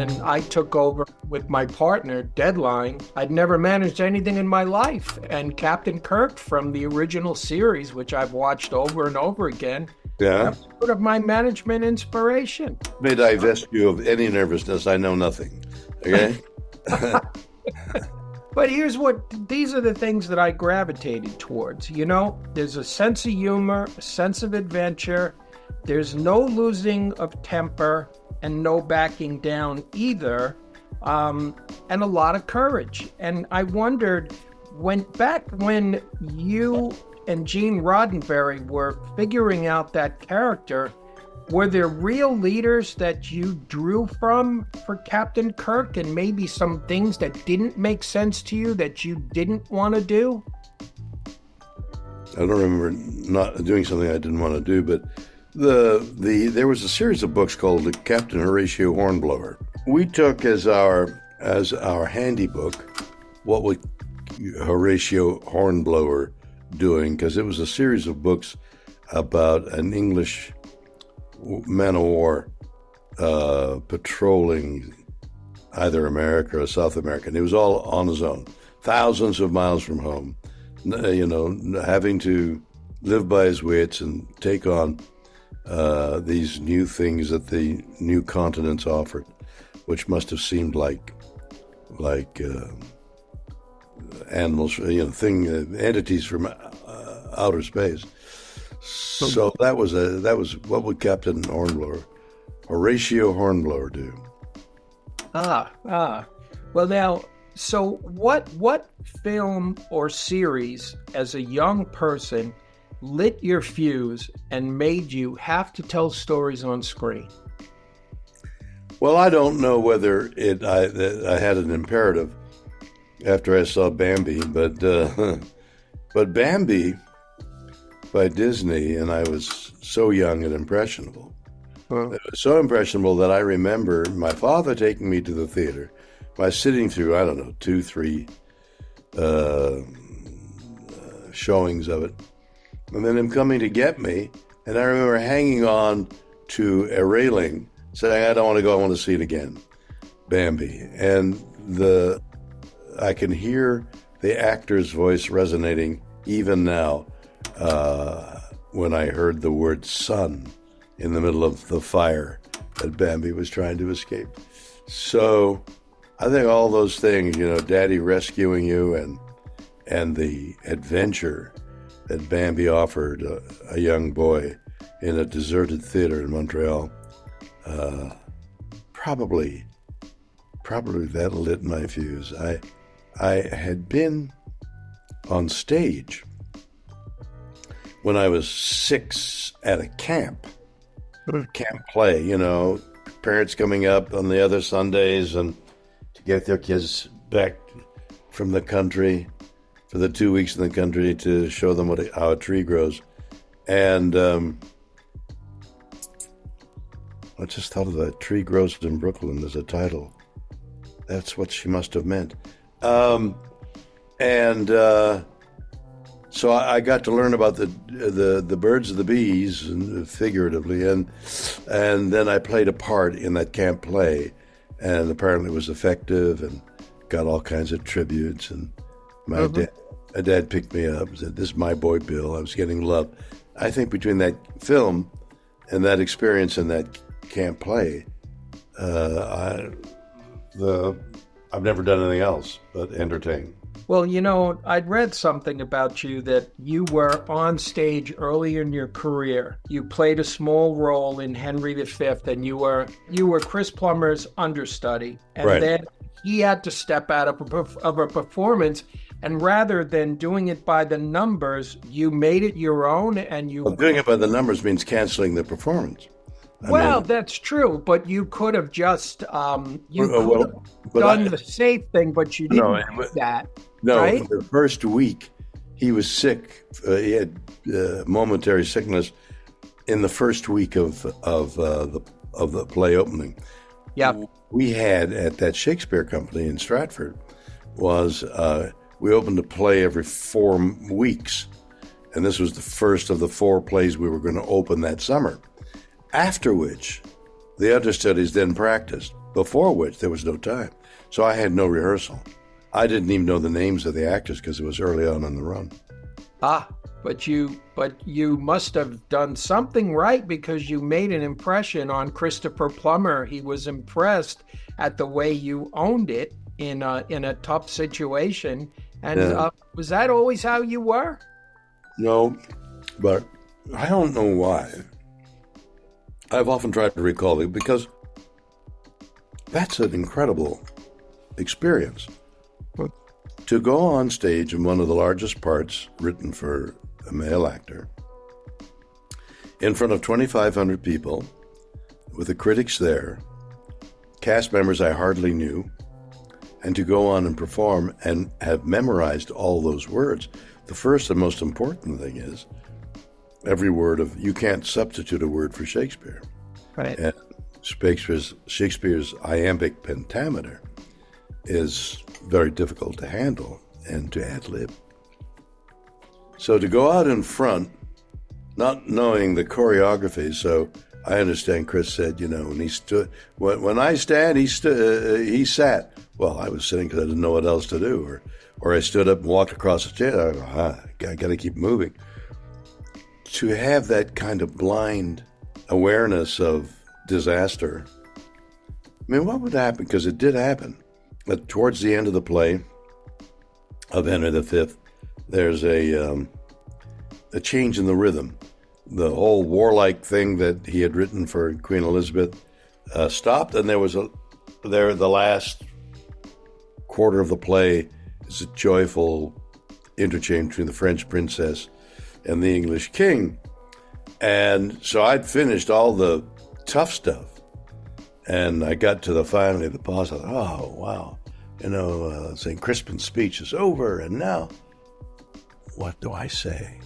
when I took over with my partner, Deadline, I'd never managed anything in my life. And Captain Kirk from the original series, which I've watched over and over again, Yeah. that was sort of my management inspiration. May divest you of any nervousness. I know nothing. Okay. But these are the things that I gravitated towards. You know, there's a sense of humor, a sense of adventure. There's no losing of temper and no backing down either, and a lot of courage. And I wondered, when you and Gene Roddenberry were figuring out that character, were there real leaders that you drew from for Captain Kirk, and maybe some things that didn't make sense to you that you didn't want to do? I don't remember not doing something I didn't want to do, but there was a series of books called the Captain Horatio Hornblower. We took as our handy book what would Horatio Hornblower doing, because it was a series of books about an English man of war patrolling either America or South America. And he was all on his own, thousands of miles from home, you know, having to live by his wits and take on these new things that the new continents offered, which must have seemed like animals, you know, entities from outer space. So that was what would Captain Horatio Hornblower do? Well, now, so what film or series as a young person lit your fuse and made you have to tell stories on screen? Well, I don't know whether I had an imperative after I saw Bambi, but Bambi by Disney, and I was so young and impressionable. It was so impressionable that I remember my father taking me to the theater by sitting through, I don't know, 2-3 showings of it, and then him coming to get me, and I remember hanging on to a railing saying, I don't want to go, I want to see it again, Bambi. And I can hear the actor's voice resonating even now when I heard the word son in the middle of the fire that Bambi was trying to escape. So I think all those things, you know, Daddy rescuing you and the adventure that Bambi offered a young boy in a deserted theater in Montreal, probably that lit my fuse. I had been on stage when I was 6 at a camp play, you know, parents coming up on the other Sundays and to get their kids back from the country for the 2 weeks in the country to show them how a tree grows. And I just thought of that, Tree Grows in Brooklyn as a title. That's what she must have meant. So I got to learn about the birds and the bees, and figuratively, and then I played a part in that camp play, and apparently it was effective and got all kinds of tributes. And my dad picked me up and said, "This is my boy Bill." I was getting love. I think between that film and that experience in that camp play, I've never done anything else but entertain. Well, you know, I'd read something about you that you were on stage early in your career. You played a small role in Henry V, and you were Chris Plummer's understudy. And right. Then he had to step out of a performance, and rather than doing it by the numbers, you made it your own, and you... Well, doing it by the numbers means canceling the performance. That's true, but you could have just done the safe thing, but you didn't do that. No, right? The first week he was sick. He had momentary sickness in the first week of the play opening. Yeah, we had at that Shakespeare company in Stratford we opened a play every 4 weeks, and this was the first of the 4 plays we were going to open that summer. After which, the understudies then practiced. before which there was no time. So I had no rehearsal. I didn't even know the names of the actors because it was early on in the run. But you must have done something right, because you made an impression on Christopher Plummer. He was impressed at the way you owned it in a tough situation. And was that always how you were? No, but I don't know why. I've often tried to recall it because that's an incredible experience. To go on stage in one of the largest parts written for a male actor, in front of 2,500 people, with the critics there, cast members I hardly knew, and to go on and perform and have memorized all those words. The first and most important thing is every word you can't substitute a word for Shakespeare. Right. And Shakespeare's iambic pentameter is very difficult to handle and to ad-lib. So to go out in front, not knowing the choreography, so I understand Chris said, when he stood, when I stand, he sat. Well, I was sitting because I didn't know what else to do, or I stood up and walked across the stage. I got to keep moving. To have that kind of blind awareness of disaster, I mean, what would happen? Because it did happen. But towards the end of the play of Henry V, there's a change in the rhythm. The whole warlike thing that he had written for Queen Elizabeth stopped, and there was the last quarter of the play is a joyful interchange between the French princess and the English king. And so I'd finished all the tough stuff, and I got to finally the pause. I thought, oh, wow, St. Crispin's speech is over, and now what do I say?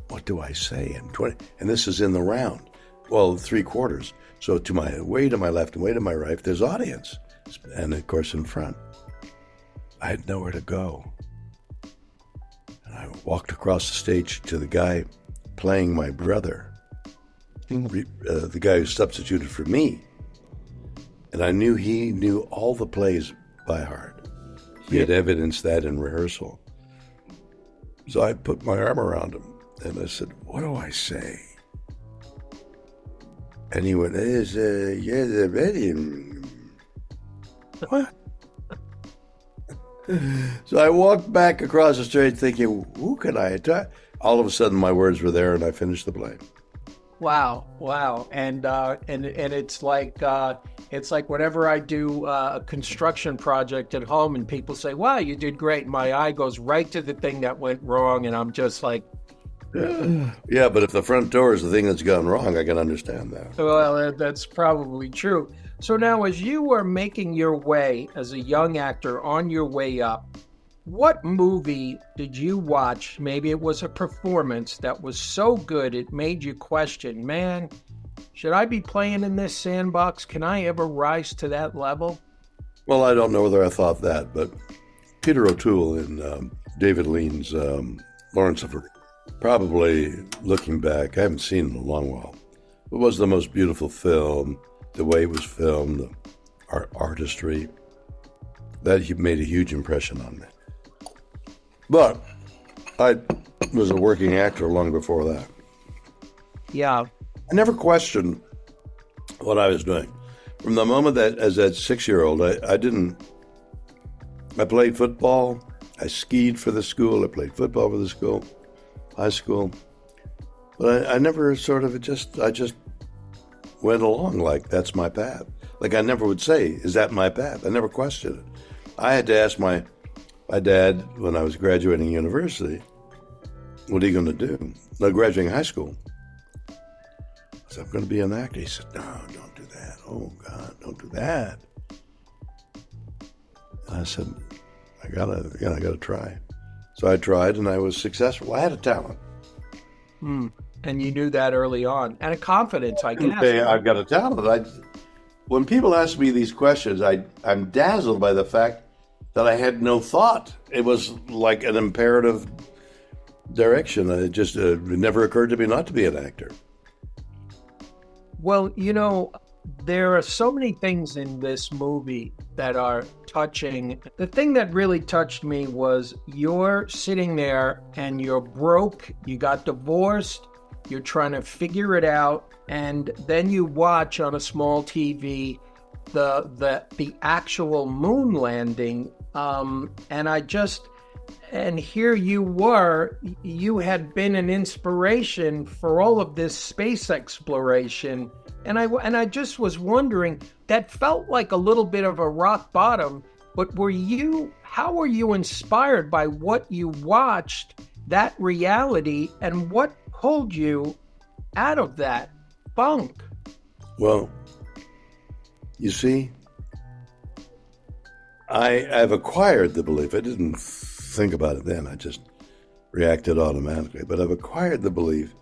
What do I say? And this is in the round. Well, 3/4. So way to my left and way to my right, there's audience. And of course in front. I had nowhere to go. And I walked across the stage to the guy playing my brother, the guy who substituted for me. And I knew he knew all the plays by heart. He had evidenced that in rehearsal. So I put my arm around him and I said, what do I say? And he went, what? So I walked back across the stage thinking, who can I attack? All of a sudden my words were there and I finished the play. Wow. And it's like whenever I do a construction project at home and people say, wow, you did great. My eye goes right to the thing that went wrong. And I'm just like, yeah, but if the front door is the thing that's gone wrong, I can understand that. Well, that's probably true. So now, as you were making your way as a young actor on your way up, what movie did you watch? Maybe it was a performance that was so good it made you question, man, should I be playing in this sandbox? Can I ever rise to that level? Well, I don't know whether I thought that, but Peter O'Toole in David Lean's Lawrence of Arabia, probably looking back, I haven't seen it in a long while. It was the most beautiful film, the way it was filmed, the artistry. That made a huge impression on me. But I was a working actor long before that. Yeah. I never questioned what I was doing. From the moment that, as that 6-year-old, I played football, I skied for the school, I played football for the school, high school. But I never I just went along like that's my path. Like I never would say, is that my path? I never questioned it. I had to ask my dad when I was graduating university, what are you going to do? No, graduating high school. I said, I'm going to be an actor. He said, no, don't do that. Oh, God, don't do that. I said, I gotta try. So I tried and I was successful. I had a talent. And you knew that early on. And a confidence, I guess. Okay, I've got a talent. When people ask me these questions, I'm dazzled by the fact that I had no thought. It was like an imperative direction. It never occurred to me not to be an actor. Well, there are so many things in this movie that are touching. The thing that really touched me was you're sitting there and you're broke, you got divorced, you're trying to figure it out, and then you watch on a small TV the actual moon landing, and here you were, you had been an inspiration for all of this space exploration. And I just was wondering, that felt like a little bit of a rock bottom, but how were you inspired by what you watched, that reality, and what pulled you out of that funk? Well, you see, I've acquired the belief. I didn't think about it then. I just reacted automatically. But I've acquired the belief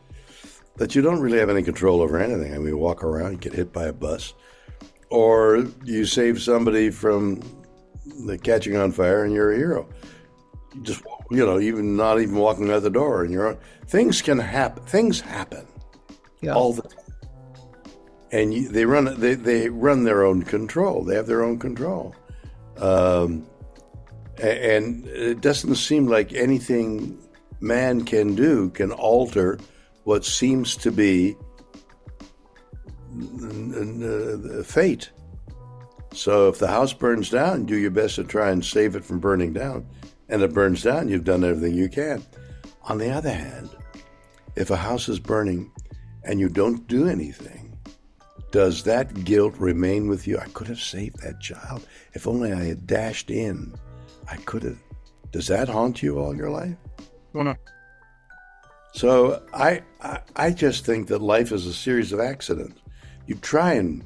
that you don't really have any control over anything. I mean, you walk around, you get hit by a bus, or you save somebody from the catching on fire, and you're a hero. Just, even not even walking out the door, and things can happen. Things happen all the time, and they run their own control. They have their own control, and it doesn't seem like anything man can do can alter what seems to be fate. So if the house burns down, do your best to try and save it from burning down. And it burns down, you've done everything you can. On the other hand, if a house is burning and you don't do anything, does that guilt remain with you? I could have saved that child. If only I had dashed in, I could have. Does that haunt you all your life? Well, no. So I just think that life is a series of accidents. You try and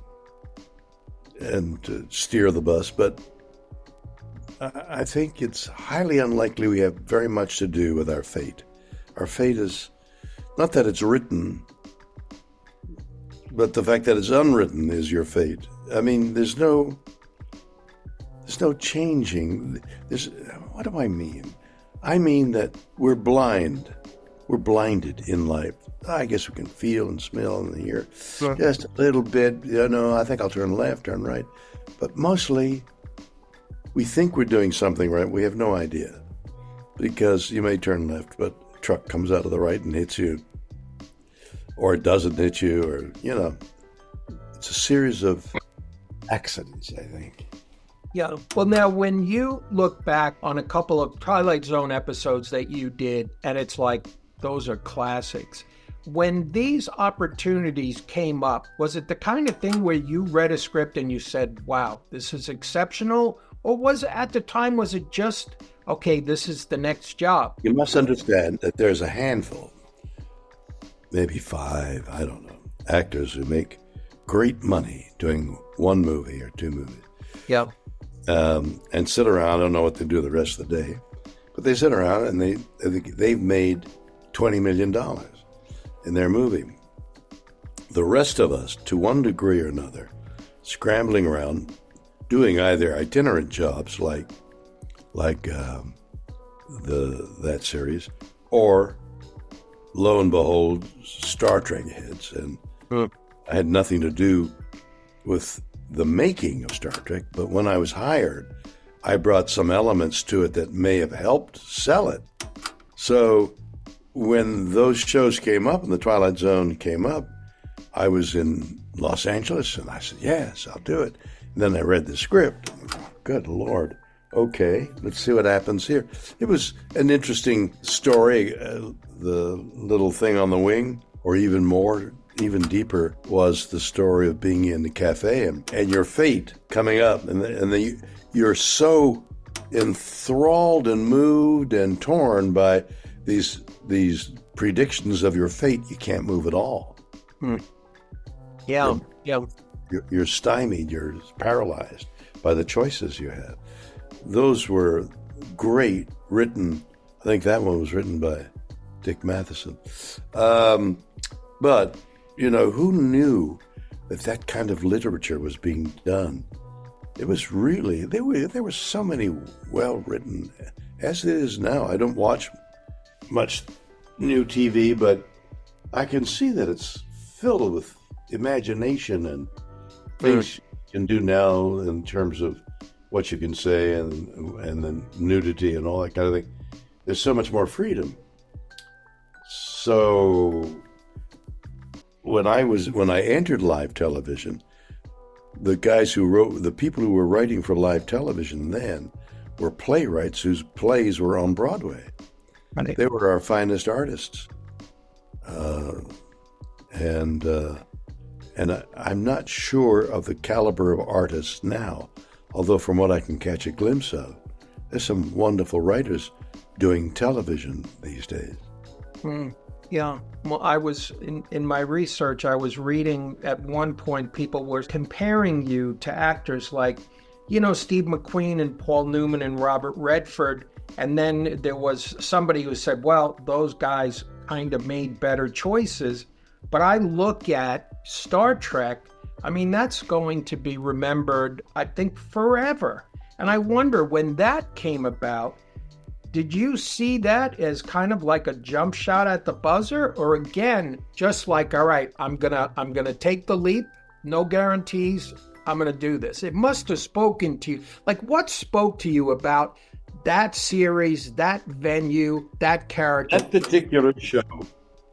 steer the bus, but I think it's highly unlikely we have very much to do with our fate. Our fate is not that it's written, but the fact that it's unwritten is your fate. I mean, there's no changing. What do I mean? I mean that we're blind. We're blinded in life. I guess we can feel and smell and hear just a little bit. I think I'll turn left, turn right. But mostly, we think we're doing something right. We have no idea. Because you may turn left, but a truck comes out of the right and hits you. Or it doesn't hit you, or, it's a series of accidents, I think. Yeah. Well, now, when you look back on a couple of Twilight Zone episodes that you did, and it's like, those are classics. When these opportunities came up, was it the kind of thing where you read a script and you said, wow, this is exceptional? Or was it just, okay, this is the next job? You must understand that there's a handful, maybe 5, I don't know, actors who make great money doing one movie or 2 movies. Yeah. And sit around, I don't know what they do the rest of the day, but they sit around and they've made $20 million in their movie. The rest of us, to one degree or another, scrambling around, doing either itinerant jobs like that series, or lo and behold, Star Trek hits. And I had nothing to do with the making of Star Trek, but when I was hired, I brought some elements to it that may have helped sell it. So when those shows came up and the Twilight Zone came up, I was in Los Angeles and I said, yes, I'll do it. And then I read the script. Good Lord. Okay, let's see what happens here. It was an interesting story. The little thing on the wing, or even more, even deeper, was the story of being in the cafe and your fate coming up. And you're so enthralled and moved and torn by these predictions of your fate, you can't move at all. Yeah. You're stymied, you're paralyzed by the choices you have. Those were great written. I think that one was written by Dick Matheson. But, who knew that kind of literature was being done? It was really, there were so many well-written, as it is now. I don't watch much new TV, but I can see that it's filled with imagination things you can do now in terms of what you can say and the nudity and all that kind of thing. There's so much more freedom. So when I entered live television, the people who were writing for live television then were playwrights whose plays were on Broadway. Right. They were our finest artists. And I'm not sure of the caliber of artists now, although from what I can catch a glimpse of, there's some wonderful writers doing television these days. Yeah. Well, I was in my research, I was reading at one point people were comparing you to actors like, Steve McQueen and Paul Newman and Robert Redford. And then there was somebody who said, well, those guys kind of made better choices. But I look at Star Trek, that's going to be remembered, I think, forever. And I wonder, when that came about, did you see that as kind of like a jump shot at the buzzer? Or again, just like, all right, I'm gonna take the leap, no guarantees, I'm gonna do this. It must have spoken to you. Like, what spoke to you about that series, that venue, that character? That particular show,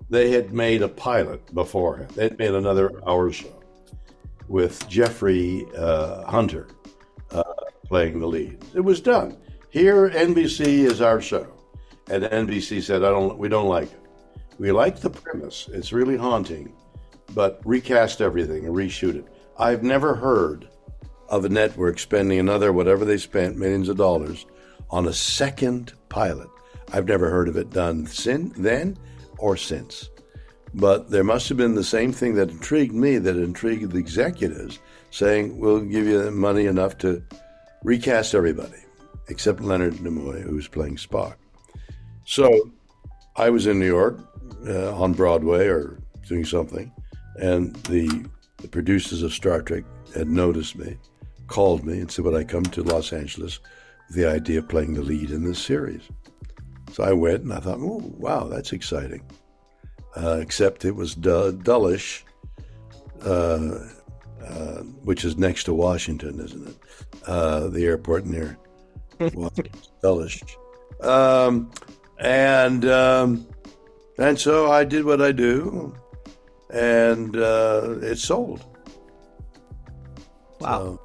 they had made a pilot before. They'd made another hour show with Jeffrey Hunter playing the lead. It was done. Here, NBC is our show. And NBC said, we don't like it. We like the premise. It's really haunting, but recast everything and reshoot it. I've never heard of a network spending another, whatever they spent, millions of dollars on a second pilot. I've never heard of it done then or since. But there must have been the same thing that intrigued me, that intrigued the executives, saying, we'll give you money enough to recast everybody, except Leonard Nimoy, who's playing Spock. So I was in New York on Broadway or doing something, and the producers of Star Trek had noticed me, called me, and said, would I come to Los Angeles with the idea of playing the lead in this series? So I went, and I thought, oh, wow, that's exciting. Except it was dullish, which is next to Washington, isn't it? The airport near Washington, dullish. And so I did what I do, and it sold. Wow. So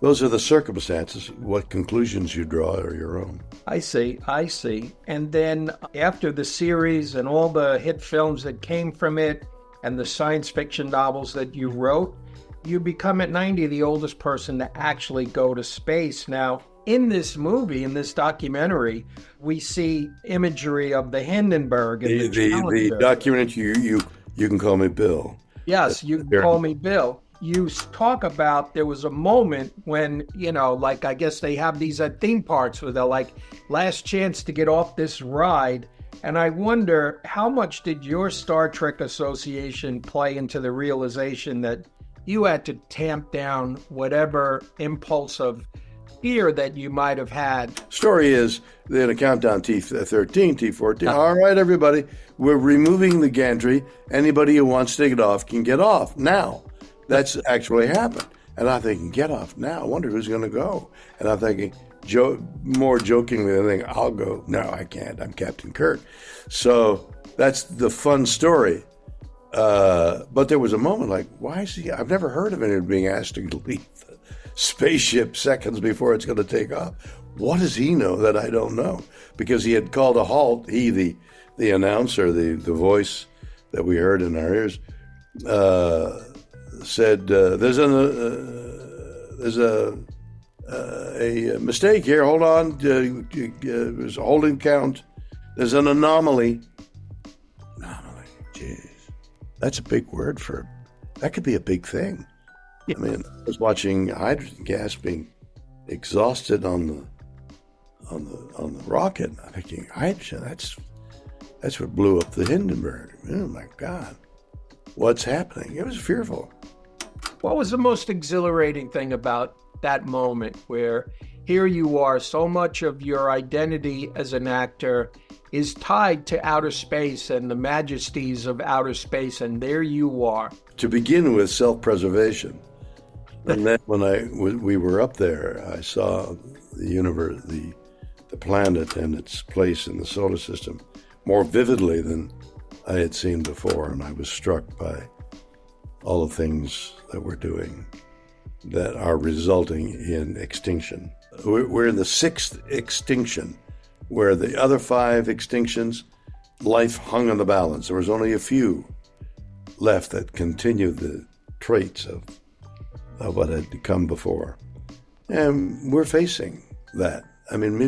those are the circumstances. What conclusions you draw are your own. I see. And then after the series and all the hit films that came from it and the science fiction novels that you wrote, you become at 90 the oldest person to actually go to space. Now, in this movie, in this documentary, we see imagery of the Hindenburg and the documentary. You can call me Bill. Yes, you can call me Bill. You talk about there was a moment when, I guess they have these at theme parks where they're like, last chance to get off this ride. And I wonder, how much did your Star Trek association play into the realization that you had to tamp down whatever impulse of fear that you might have had? Story is, they had a countdown, T13, T14. All right, everybody, we're removing the gantry. Anybody who wants to get off can get off now. That's actually happened. And I'm thinking, get off now. I wonder who's going to go. And I'm thinking, more jokingly, I think, I'll go. No, I can't. I'm Captain Kirk. So that's the fun story. But there was a moment like, why is he? I've never heard of anyone being asked to leave the spaceship seconds before it's going to take off. What does he know that I don't know? Because he had called a halt. He, the announcer, the voice that we heard in our ears, said, there's a mistake here. Hold on. It was holding count. There's an anomaly. Anomaly. Jeez. That's a big word that could be a big thing. Yeah. I mean, I was watching hydrogen gas being exhausted on the rocket. I'm thinking, hydrogen, that's what blew up the Hindenburg. Oh my God. What's happening? It was fearful. What was the most exhilarating thing about that moment where here you are, so much of your identity as an actor is tied to outer space and the majesties of outer space, and there you are? To begin with, self-preservation. And then when we were up there, I saw the universe, the planet and its place in the solar system more vividly than I had seen before, and I was struck by all the things that we're doing that are resulting in extinction. We're in the sixth extinction, where the other five extinctions, life hung on the balance. There was only a few left that continued the traits of what had come before. And we're facing that. I mean,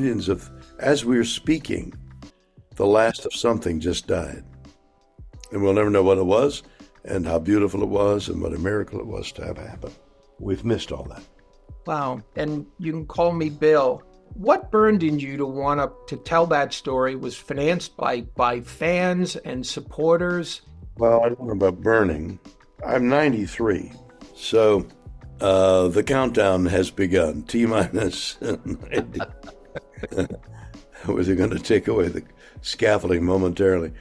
as we're speaking, the last of something just died. And we'll never know what it was and how beautiful it was and what a miracle it was to have happen. We've missed all that. Wow. And you can call me Bill. What burned in you to want to tell that story? Was financed by fans and supporters? Well, I don't know about burning. I'm 93. So the countdown has begun. T-minus 90. Was he going to take away the scaffolding momentarily?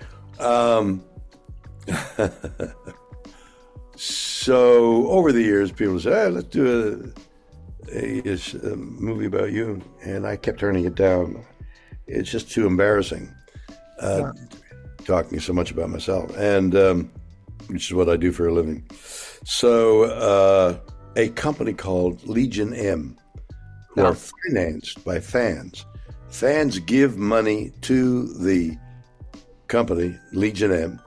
So over the years, people say, hey, let's do a movie about you. And I kept turning it down. It's just too embarrassing, talking so much about myself, and which is what I do for a living. So a company called Legion M, who are financed by fans. Fans give money to the company, Legion M,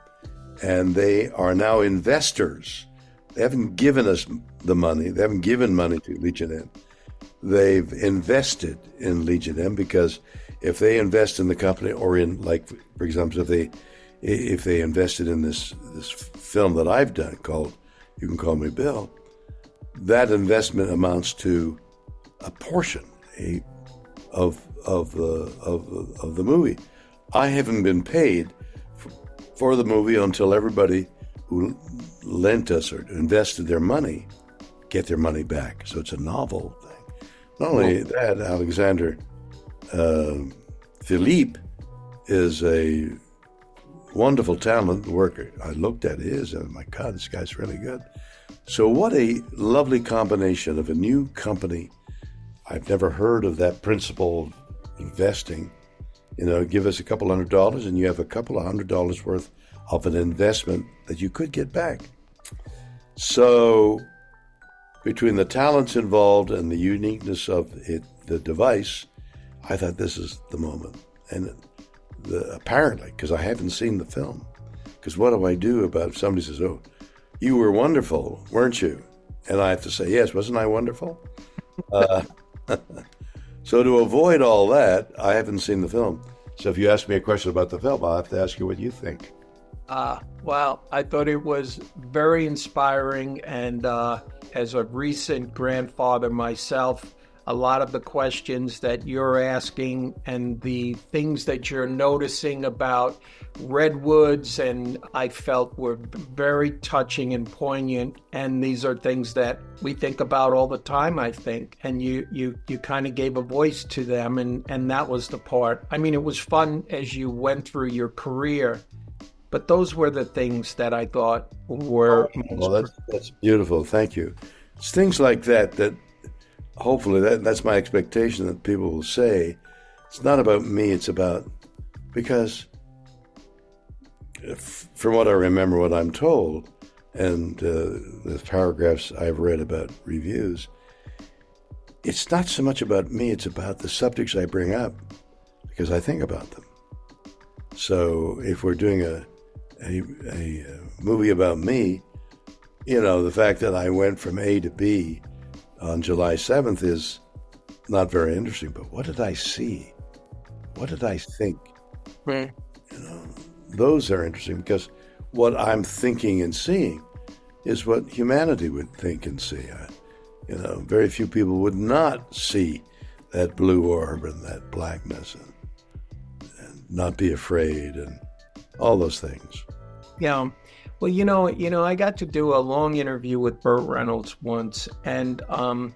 and they are now investors. They haven't given us the money. They haven't given money to Legion M. They've invested in Legion M, because if they invest in the company, or in, like, for example, if they invested in this film that I've done called You Can Call Me Bill, that investment amounts to a portion of the movie. I haven't been paid for the movie until everybody who lent us or invested their money get their money back. So it's a novel thing. Not only that, Alexander Philippe is a wonderful talent worker. I looked at his, and my God, this guy's really good. So what a lovely combination of a new company. I've never heard of that principle of investing. Give us a couple $100 and you have a couple of $100 worth of an investment that you could get back. So between the talents involved and the uniqueness of the device, I thought this is the moment. And apparently, because I haven't seen the film, because what do I do about if somebody says, oh, you were wonderful, weren't you? And I have to say, yes, wasn't I wonderful? So to avoid all that, I haven't seen the film. So if you ask me a question about the film, I'll have to ask you what you think. Well, I thought it was very inspiring, and as a recent grandfather myself, a lot of the questions that you're asking and the things that you're noticing about redwoods, and I felt were very touching and poignant. And these are things that we think about all the time, I think. And you kind of gave a voice to them, and that was the part. I mean, it was fun as you went through your career, but those were the things that I thought were... Well, that's beautiful. Thank you. It's things like that hopefully that's my expectation, that people will say, it's not about me, it's about, because from what I remember, what I'm told, and the paragraphs I've read about reviews, it's not so much about me, it's about the subjects I bring up, because I think about them. So if we're doing a movie about me, the fact that I went from A to B on July 7th is not very interesting, but what did I see? What did I think? Right. Those are interesting, because what I'm thinking and seeing is what humanity would think and see. Very few people would not see that blue orb and that blackness and not be afraid and all those things. Yeah. Well, I got to do a long interview with Burt Reynolds once, and I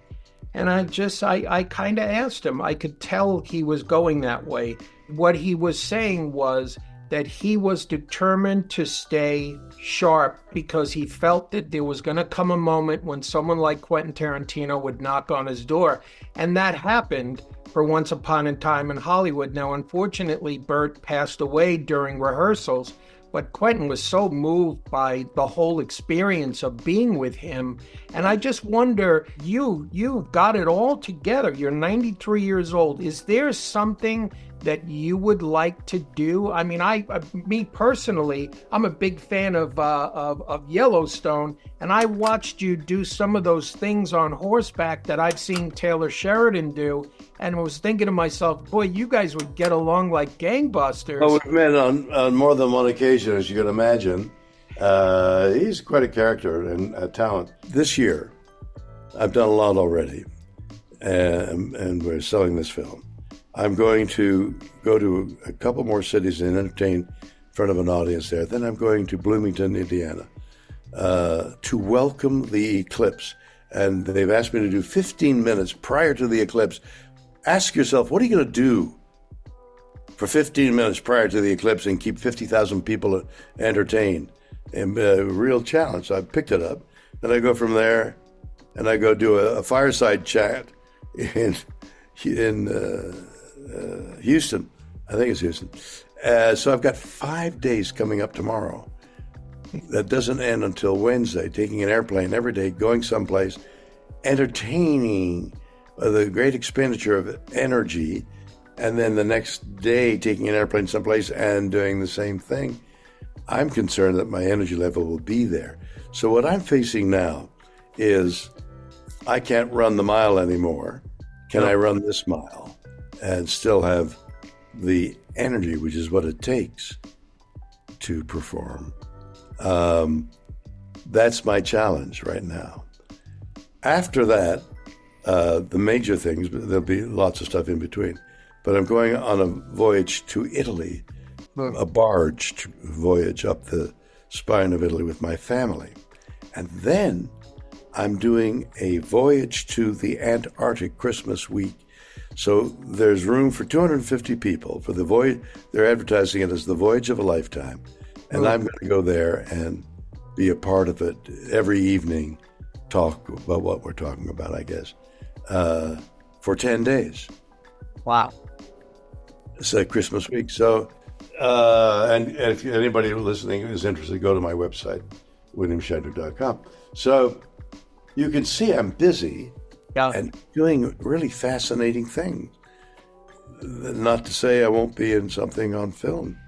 kind of asked him. I could tell he was going that way. What he was saying was that he was determined to stay sharp because he felt that there was going to come a moment when someone like Quentin Tarantino would knock on his door. And that happened for Once Upon a Time in Hollywood. Now, unfortunately, Burt passed away during rehearsals, but Quentin was so moved by the whole experience of being with him. And I just wonder, you've got it all together. You're 93 years old. Is there something that you would like to do? I mean, me personally, I'm a big fan of Yellowstone, and I watched you do some of those things on horseback that I've seen Taylor Sheridan do, and I was thinking to myself, boy, you guys would get along like gangbusters. Well, we've met on more than one occasion, as you can imagine. He's quite a character and a talent. This year, I've done a lot already, and we're selling this film. I'm going to go to a couple more cities and entertain in front of an audience there. Then I'm going to Bloomington, Indiana, to welcome the eclipse. And they've asked me to do 15 minutes prior to the eclipse. Ask yourself, what are you going to do for 15 minutes prior to the eclipse and keep 50,000 people entertained? And a real challenge. So I picked it up. Then I go from there and I go do a fireside chat in Houston. I think it's Houston. So I've got 5 days coming up tomorrow. That doesn't end until Wednesday, taking an airplane every day, going someplace, entertaining the great expenditure of energy, and then the next day taking an airplane someplace and doing the same thing. I'm concerned that my energy level will be there. So what I'm facing now is I can't run the mile anymore. Can I run this mile and still have the energy, which is what it takes to perform? That's my challenge right now. After that, the major things, there'll be lots of stuff in between, but I'm going on a voyage to Italy, a barge voyage up the spine of Italy with my family. And then I'm doing a voyage to the Antarctic Christmas week. So there's room for 250 people for the voyage. They're advertising it as the voyage of a lifetime. And I'm going to go there and be a part of it every evening, talk about what we're talking about, I guess, for 10 days. Wow. It's a Christmas week. So, and if anybody listening is interested, go to my website, williamshatner.com. So you can see I'm busy and doing really fascinating things. Not to say I won't be in something on film.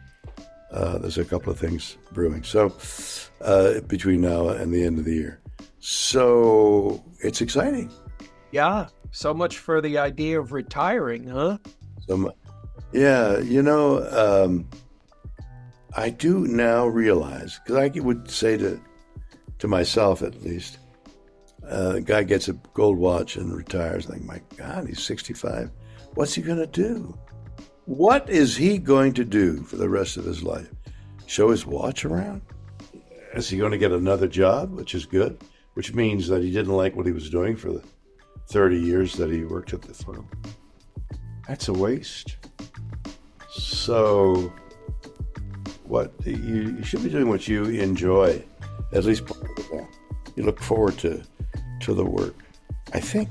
There's a couple of things brewing. So between now and the end of the year. So it's exciting. Yeah. So much for the idea of retiring, huh? Yeah. I do now realize, because I would say to myself at least, the guy gets a gold watch and retires. Like, my God, he's 65. What's he going to do? What is he going to do for the rest of his life? Show his watch around? Is he going to get another job, which is good, which means that he didn't like what he was doing for the 30 years that he worked at the firm? That's a waste. So what you should be doing what you enjoy, at least part of it. You look forward to the work, I think.